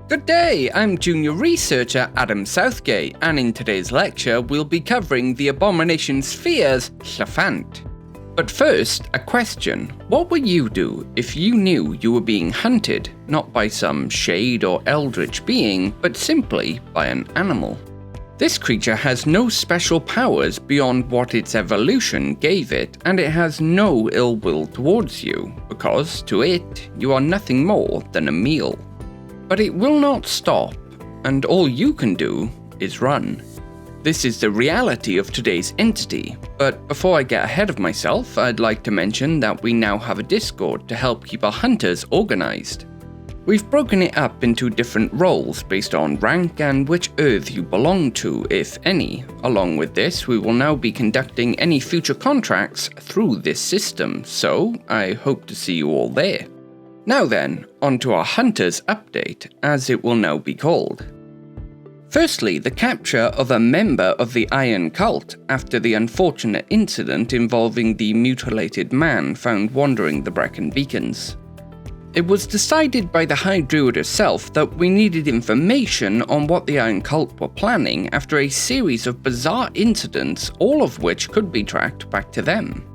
Good day, I'm Junior Researcher Adam Southgate, and in today's lecture we'll be covering the Abomination sphere's Llyffant. But first, a question. What would you do if you knew you were being hunted, not by some shade or eldritch being, but simply by an animal? This creature has no special powers beyond what its evolution gave it, and it has no ill will towards you, because to it, you are nothing more than a meal. But it will not stop, and all you can do is run. This is the reality of today's entity, but before I get ahead of myself, I'd like to mention that we now have a Discord to help keep our hunters organized. We've broken it up into different roles based on rank and which Earth you belong to, if any. Along with this, we will now be conducting any future contracts through this system, so I hope to see you all there. Now then, on to our Hunters Update, as it will now be called. Firstly, the capture of a member of the Iron Cult after the unfortunate incident involving the mutilated man found wandering the Brecon Beacons. It was decided by the High Druid herself that we needed information on what the Iron Cult were planning after a series of bizarre incidents, all of which could be tracked back to them.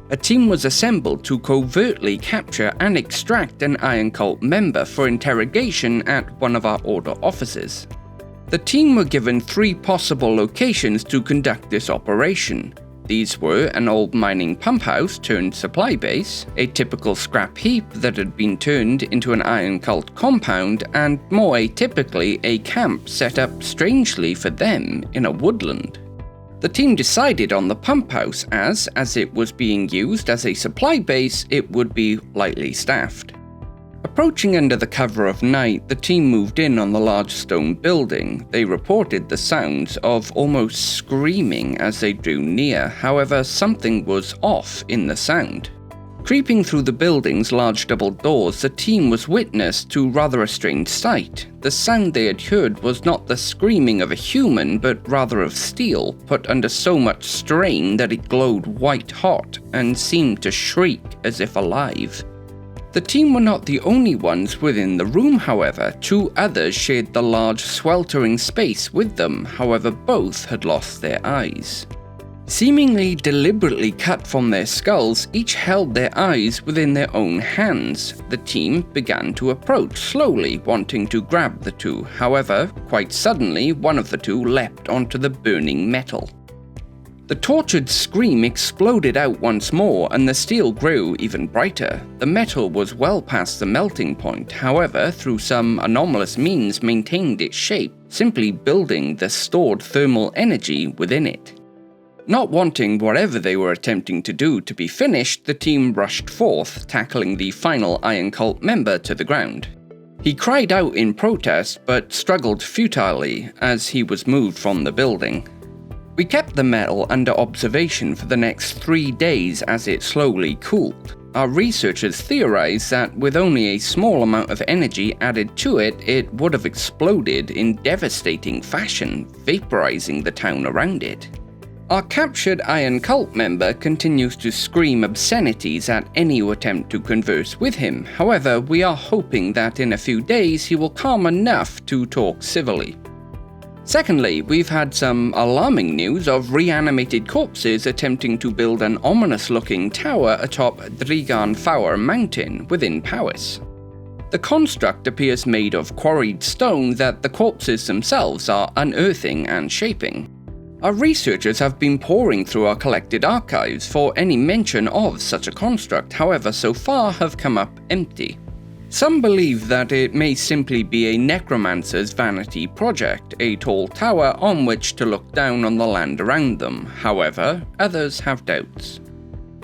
A team was assembled to covertly capture and extract an Iron Cult member for interrogation at one of our Order offices. The team were given 3 possible locations to conduct this operation. These were an old mining pump house turned supply base, a typical scrap heap that had been turned into an Iron Cult compound, and more atypically a camp set up strangely for them in a woodland. The team decided on the pump house as it was being used as a supply base, it would be lightly staffed. Approaching under the cover of night, the team moved in on the large stone building. They reported the sounds of almost screaming as they drew near, however something was off in the sound. Creeping through the building's large double doors, the team was witness to rather a strange sight. The sound they had heard was not the screaming of a human, but rather of steel, put under so much strain that it glowed white hot and seemed to shriek as if alive. The team were not the only ones within the room, however. 2 others shared the large sweltering space with them, however both had lost their eyes. Seemingly deliberately cut from their skulls, each held their eyes within their own hands. The team began to approach slowly, wanting to grab the 2. However, quite suddenly, one of the 2 leapt onto the burning metal. The tortured scream exploded out once more, and the steel grew even brighter. The metal was well past the melting point, however, through some anomalous means maintained its shape, simply building the stored thermal energy within it. Not wanting whatever they were attempting to do to be finished, the team rushed forth, tackling the final Iron Cult member to the ground. He cried out in protest, but struggled futilely as he was moved from the building. We kept the metal under observation for the next 3 days as it slowly cooled. Our researchers theorized that with only a small amount of energy added to it, it would have exploded in devastating fashion, vaporizing the town around it. Our captured Iron Cult member continues to scream obscenities at any who attempt to converse with him. However, we are hoping that in a few days he will calm enough to talk civilly. Secondly, we've had some alarming news of reanimated corpses attempting to build an ominous-looking tower atop Drigan Fawr mountain within Powys. The construct appears made of quarried stone that the corpses themselves are unearthing and shaping. Our researchers have been poring through our collected archives for any mention of such a construct, however so far have come up empty. Some believe that it may simply be a necromancer's vanity project, a tall tower on which to look down on the land around them. However, others have doubts.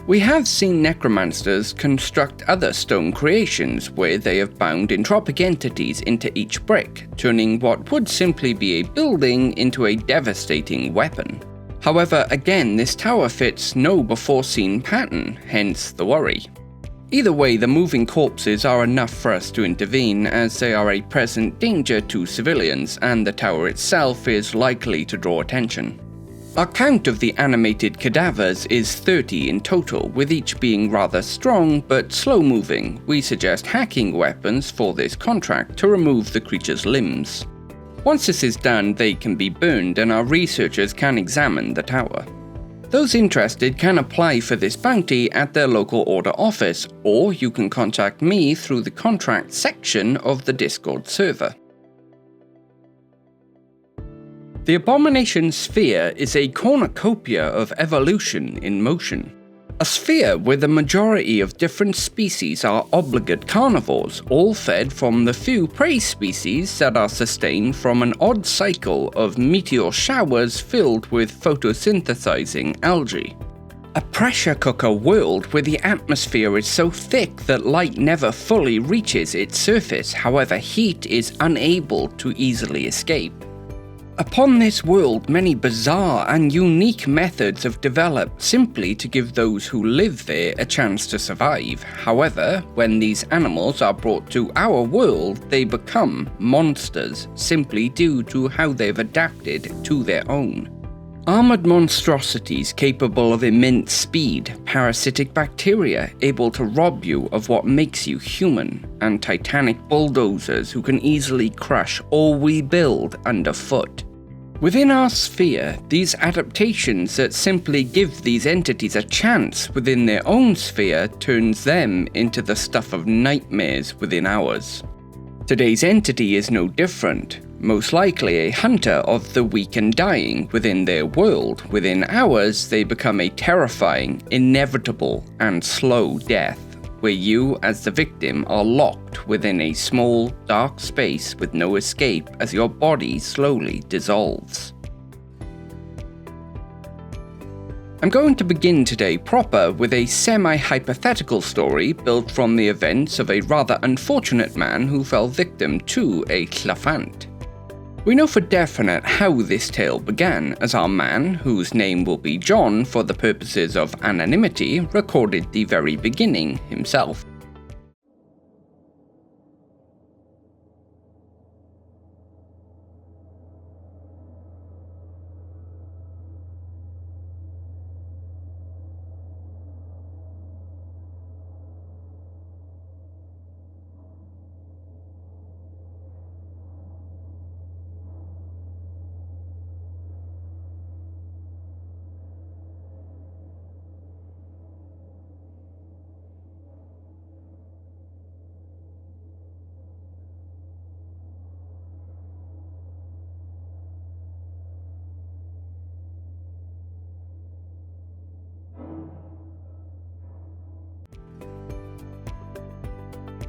We have seen necromancers construct other stone creations where they have bound entropic entities into each brick, turning what would simply be a building into a devastating weapon. However, again, this tower fits no before-seen pattern, hence the worry. Either way, the moving corpses are enough for us to intervene, as they are a present danger to civilians, and the tower itself is likely to draw attention. Our count of the animated cadavers is 30 in total, with each being rather strong but slow-moving. We suggest hacking weapons for this contract to remove the creature's limbs. Once this is done, they can be burned and our researchers can examine the tower. Those interested can apply for this bounty at their local order office, or you can contact me through the contract section of the Discord server. The Abomination sphere is a cornucopia of evolution in motion. A sphere where the majority of different species are obligate carnivores, all fed from the few prey species that are sustained from an odd cycle of meteor showers filled with photosynthesizing algae. A pressure cooker world where the atmosphere is so thick that light never fully reaches its surface, however heat is unable to easily escape. Upon this world, many bizarre and unique methods have developed simply to give those who live there a chance to survive. However, when these animals are brought to our world, they become monsters, simply due to how they've adapted to their own. Armored monstrosities capable of immense speed, parasitic bacteria able to rob you of what makes you human, and titanic bulldozers who can easily crush all we build underfoot. Within our sphere, these adaptations that simply give these entities a chance within their own sphere turns them into the stuff of nightmares within ours. Today's entity is no different, most likely a hunter of the weak and dying within their world. Within ours, they become a terrifying, inevitable, and slow death, where you as the victim are locked within a small, dark space with no escape as your body slowly dissolves. I'm going to begin today proper with a semi-hypothetical story built from the events of a rather unfortunate man who fell victim to a Llyffant. We know for definite how this tale began, as our man, whose name will be John for the purposes of anonymity, recorded the very beginning himself.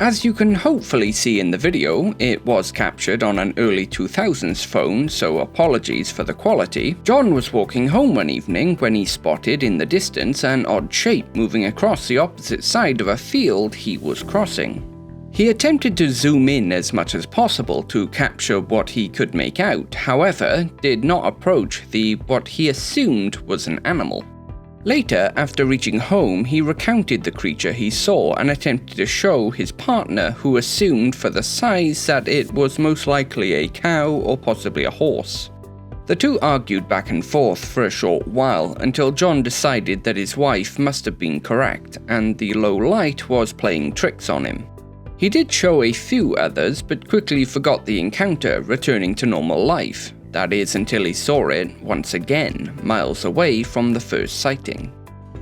As you can hopefully see in the video, it was captured on an early 2000s phone, so apologies for the quality. John was walking home one evening when he spotted in the distance an odd shape moving across the opposite side of a field he was crossing. He attempted to zoom in as much as possible to capture what he could make out, however, did not approach what he assumed was an animal. Later, after reaching home, he recounted the creature he saw and attempted to show his partner, who assumed for the size that it was most likely a cow or possibly a horse. The two argued back and forth for a short while until John decided that his wife must have been correct and the low light was playing tricks on him. He did show a few others but quickly forgot the encounter, returning to normal life. That is until he saw it, once again, miles away from the first sighting.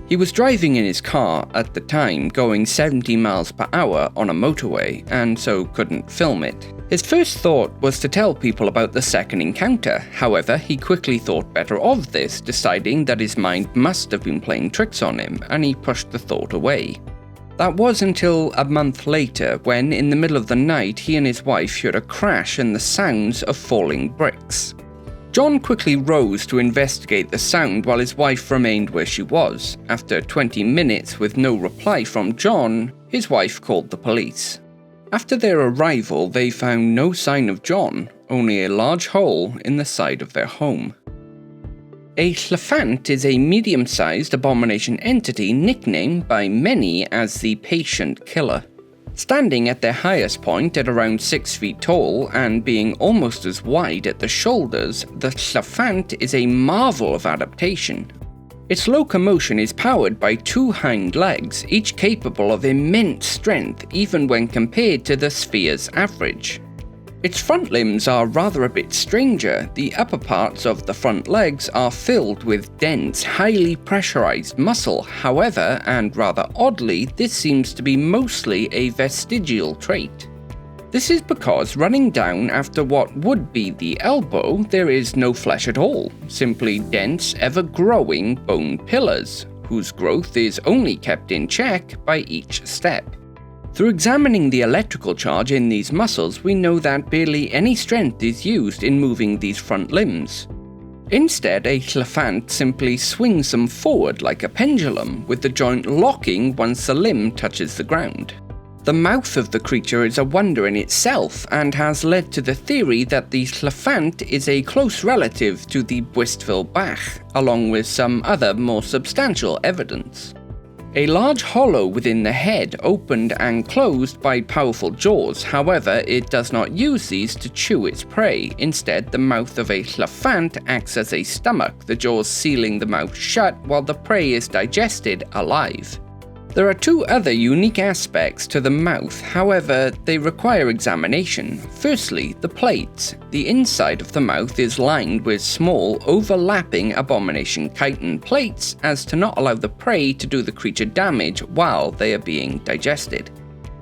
He was driving in his car at the time, going 70 miles per hour on a motorway, and so couldn't film it. His first thought was to tell people about the second encounter, however he quickly thought better of this, deciding that his mind must have been playing tricks on him, and he pushed the thought away. That was until a month later, when in the middle of the night he and his wife heard a crash and the sounds of falling bricks. John quickly rose to investigate the sound while his wife remained where she was. After 20 minutes with no reply from John, his wife called the police. After their arrival, they found no sign of John, only a large hole in the side of their home. A Llyffant is a medium-sized abomination entity nicknamed by many as the Patient Killer. Standing at their highest point at around 6 feet tall and being almost as wide at the shoulders, the Llyffant is a marvel of adaptation. Its locomotion is powered by 2 hind legs, each capable of immense strength even when compared to the sphere's average. Its front limbs are rather a bit stranger. The upper parts of the front legs are filled with dense, highly pressurized muscle. However, and rather oddly, this seems to be mostly a vestigial trait. This is because running down after what would be the elbow, there is no flesh at all, simply dense, ever-growing bone pillars, whose growth is only kept in check by each step. Through examining the electrical charge in these muscles, we know that barely any strength is used in moving these front limbs. Instead, a Llyffant simply swings them forward like a pendulum, with the joint locking once the limb touches the ground. The mouth of the creature is a wonder in itself, and has led to the theory that the Llyffant is a close relative to the Bwystfil-bach, along with some other more substantial evidence. A large hollow within the head, opened and closed by powerful jaws. However, it does not use these to chew its prey. Instead, the mouth of a Llyffant acts as a stomach, the jaws sealing the mouth shut while the prey is digested alive. There are 2 other unique aspects to the mouth, however, they require examination. Firstly, the plates. The inside of the mouth is lined with small, overlapping Abomination chitin plates as to not allow the prey to do the creature damage while they are being digested.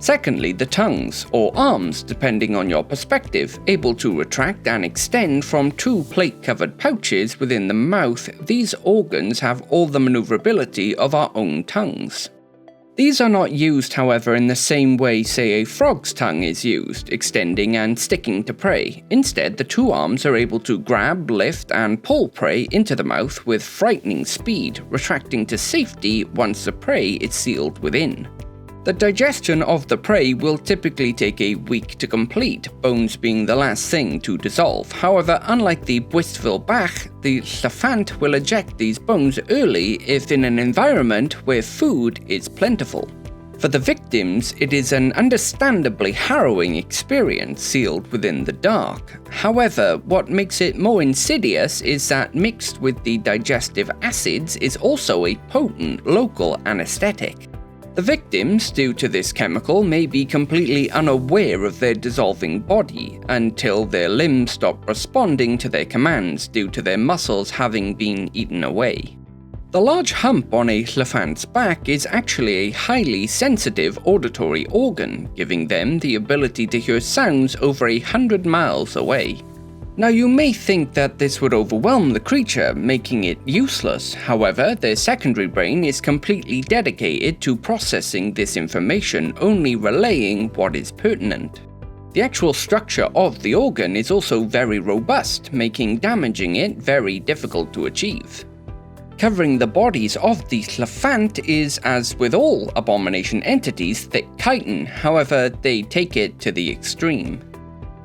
Secondly, the tongues, or arms depending on your perspective, able to retract and extend from 2 plate-covered pouches within the mouth. These organs have all the maneuverability of our own tongues. These are not used, however, in the same way, say, a frog's tongue is used, extending and sticking to prey. Instead, the 2 arms are able to grab, lift, and pull prey into the mouth with frightening speed, retracting to safety once the prey is sealed within. The digestion of the prey will typically take a week to complete, bones being the last thing to dissolve. However, unlike the Bwystfil-bach, the Llyffant will eject these bones early if in an environment where food is plentiful. For the victims, it is an understandably harrowing experience sealed within the dark. However, what makes it more insidious is that mixed with the digestive acids is also a potent local anesthetic. The victims, due to this chemical, may be completely unaware of their dissolving body until their limbs stop responding to their commands due to their muscles having been eaten away. The large hump on a Llyffant's back is actually a highly sensitive auditory organ, giving them the ability to hear sounds over 100 miles away. Now, you may think that this would overwhelm the creature, making it useless. However, their secondary brain is completely dedicated to processing this information, only relaying what is pertinent. The actual structure of the organ is also very robust, making damaging it very difficult to achieve. Covering the bodies of the Llyffant is, as with all Abomination entities, thick chitin. However, they take it to the extreme.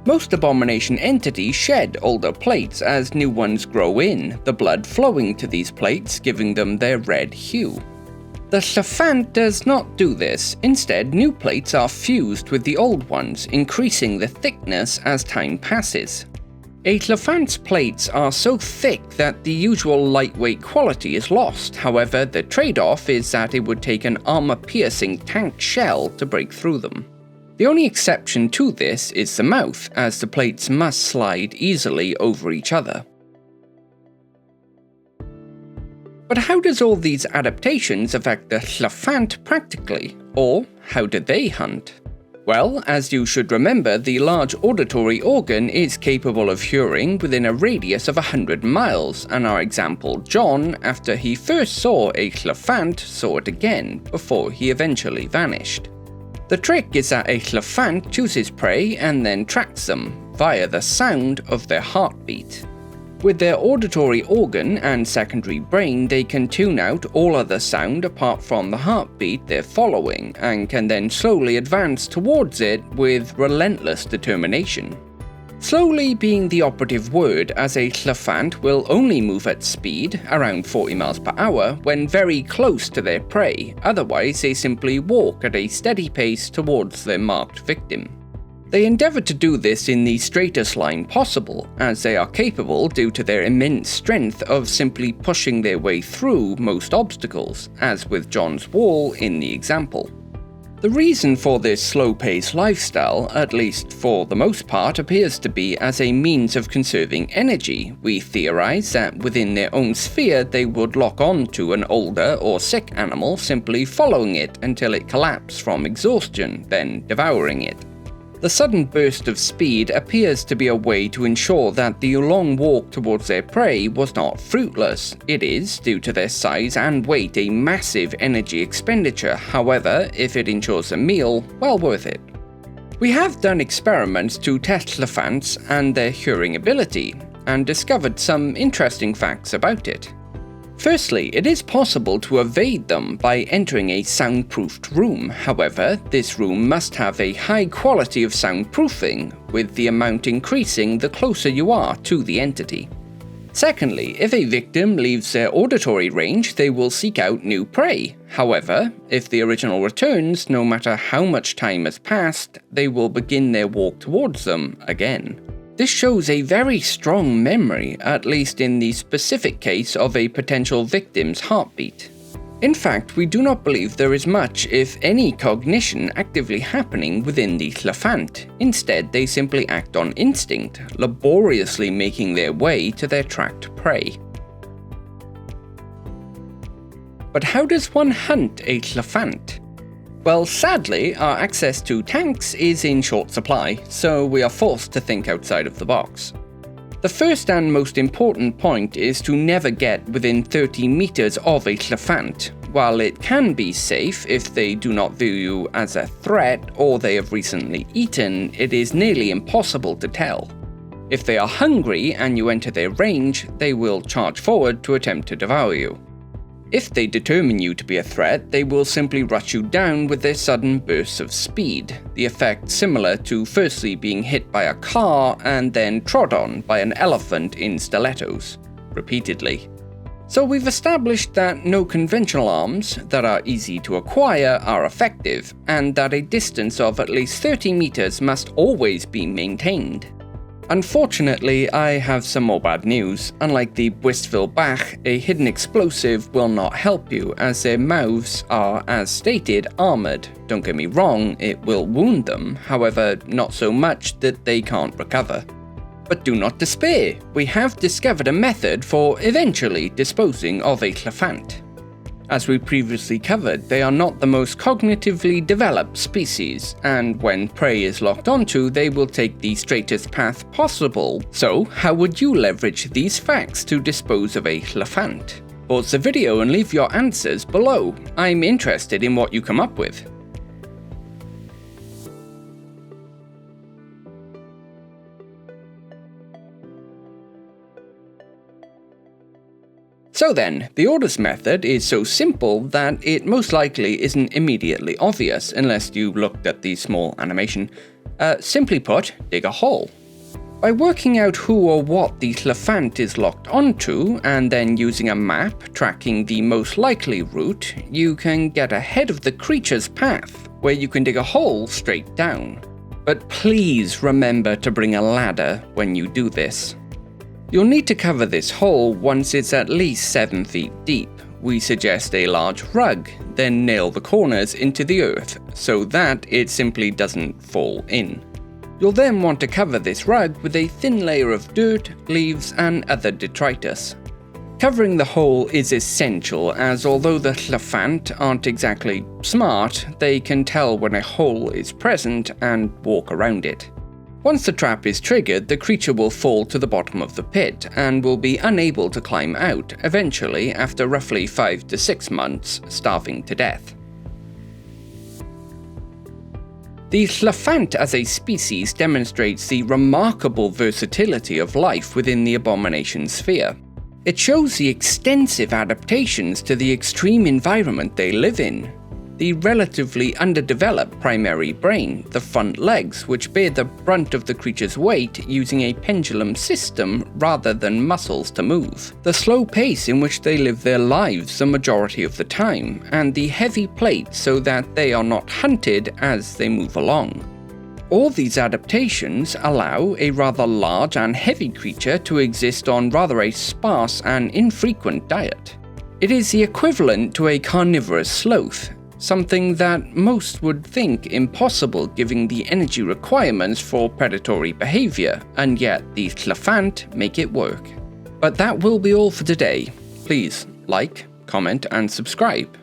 Most Abomination entities shed older plates as new ones grow in, the blood flowing to these plates giving them their red hue. The Llyffant does not do this. Instead, new plates are fused with the old ones, increasing the thickness as time passes. A Llyffant's plates are so thick that the usual lightweight quality is lost. However, the trade-off is that it would take an armor-piercing tank shell to break through them. The only exception to this is the mouth, as the plates must slide easily over each other. But how does all these adaptations affect the Llyffant practically? Or how do they hunt? Well, as you should remember, the large auditory organ is capable of hearing within a radius of 100 miles, and our example John, after he first saw a Llyffant, saw it again, before he eventually vanished. The trick is that a Llyffant chooses prey and then tracks them, via the sound of their heartbeat. With their auditory organ and secondary brain, they can tune out all other sound apart from the heartbeat they're following, and can then slowly advance towards it with relentless determination. Slowly being the operative word, as a Llyffant will only move at speed, around 40 miles per hour, when very close to their prey, otherwise they simply walk at a steady pace towards their marked victim. They endeavour to do this in the straightest line possible, as they are capable, due to their immense strength, of simply pushing their way through most obstacles, as with John's wall in the example. The reason for this slow-paced lifestyle, at least for the most part, appears to be as a means of conserving energy. We theorize that within their own sphere they would lock on to an older or sick animal, simply following it until it collapsed from exhaustion, then devouring it. The sudden burst of speed appears to be a way to ensure that the long walk towards their prey was not fruitless. It is, due to their size and weight, a massive energy expenditure. However, if it ensures a meal, well worth it. We have done experiments to test Llyffants and their hearing ability, and discovered some interesting facts about it. Firstly, it is possible to evade them by entering a soundproofed room. However, this room must have a high quality of soundproofing, with the amount increasing the closer you are to the entity. Secondly, if a victim leaves their auditory range, they will seek out new prey. However, if the original returns, no matter how much time has passed, they will begin their walk towards them again. This shows a very strong memory, at least in the specific case of a potential victim's heartbeat. In fact, we do not believe there is much, if any, cognition actively happening within the Llyffant. Instead, they simply act on instinct, laboriously making their way to their tracked prey. But how does one hunt a Llyffant? Well, sadly, our access to tanks is in short supply, so we are forced to think outside of the box. The first and most important point is to never get within 30 meters of a Llyffant. While it can be safe if they do not view you as a threat or they have recently eaten, it is nearly impossible to tell. If they are hungry and you enter their range, they will charge forward to attempt to devour you. If they determine you to be a threat, they will simply rush you down with their sudden bursts of speed, the effect similar to firstly being hit by a car and then trod on by an elephant in stilettos, repeatedly. So we've established that no conventional arms that are easy to acquire are effective, and that a distance of at least 30 meters must always be maintained. Unfortunately, I have some more bad news. Unlike the Bwystfil Bach, a hidden explosive will not help you, as their mouths are, as stated, armoured. Don't get me wrong, it will wound them, however, not so much that they can't recover. But do not despair, we have discovered a method for eventually disposing of a Llyffant. As we previously covered, they are not the most cognitively developed species, and when prey is locked onto, they will take the straightest path possible. So, how would you leverage these facts to dispose of a Llyffant? Pause the video and leave your answers below. I'm interested in what you come up with. So then, the orders method is so simple that it most likely isn't immediately obvious unless you looked at the small animation. Simply put, dig a hole. By working out who or what the Llyffant is locked onto, and then using a map tracking the most likely route, you can get ahead of the creature's path, where you can dig a hole straight down. But please remember to bring a ladder when you do this. You'll need to cover this hole once it's at least 7 feet deep. We suggest a large rug, then nail the corners into the earth so that it simply doesn't fall in. You'll then want to cover this rug with a thin layer of dirt, leaves, and other detritus. Covering the hole is essential, as although the Llyffant aren't exactly smart, they can tell when a hole is present and walk around it. Once the trap is triggered, the creature will fall to the bottom of the pit and will be unable to climb out, eventually after roughly 5 to 6 months, starving to death. The Llyffant as a species demonstrates the remarkable versatility of life within the Abomination sphere. It shows the extensive adaptations to the extreme environment they live in. the relatively underdeveloped primary brain, the front legs, which bear the brunt of the creature's weight using a pendulum system rather than muscles to move, the slow pace in which they live their lives the majority of the time, and the heavy plate so that they are not hunted as they move along. All these adaptations allow a rather large and heavy creature to exist on rather a sparse and infrequent diet. It is the equivalent to a carnivorous sloth, something that most would think impossible given the energy requirements for predatory behavior, and yet the Llyffant make it work. But that will be all for today. Please like, comment and subscribe.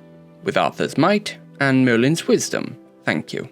With Arthur's might and Merlin's wisdom, thank you.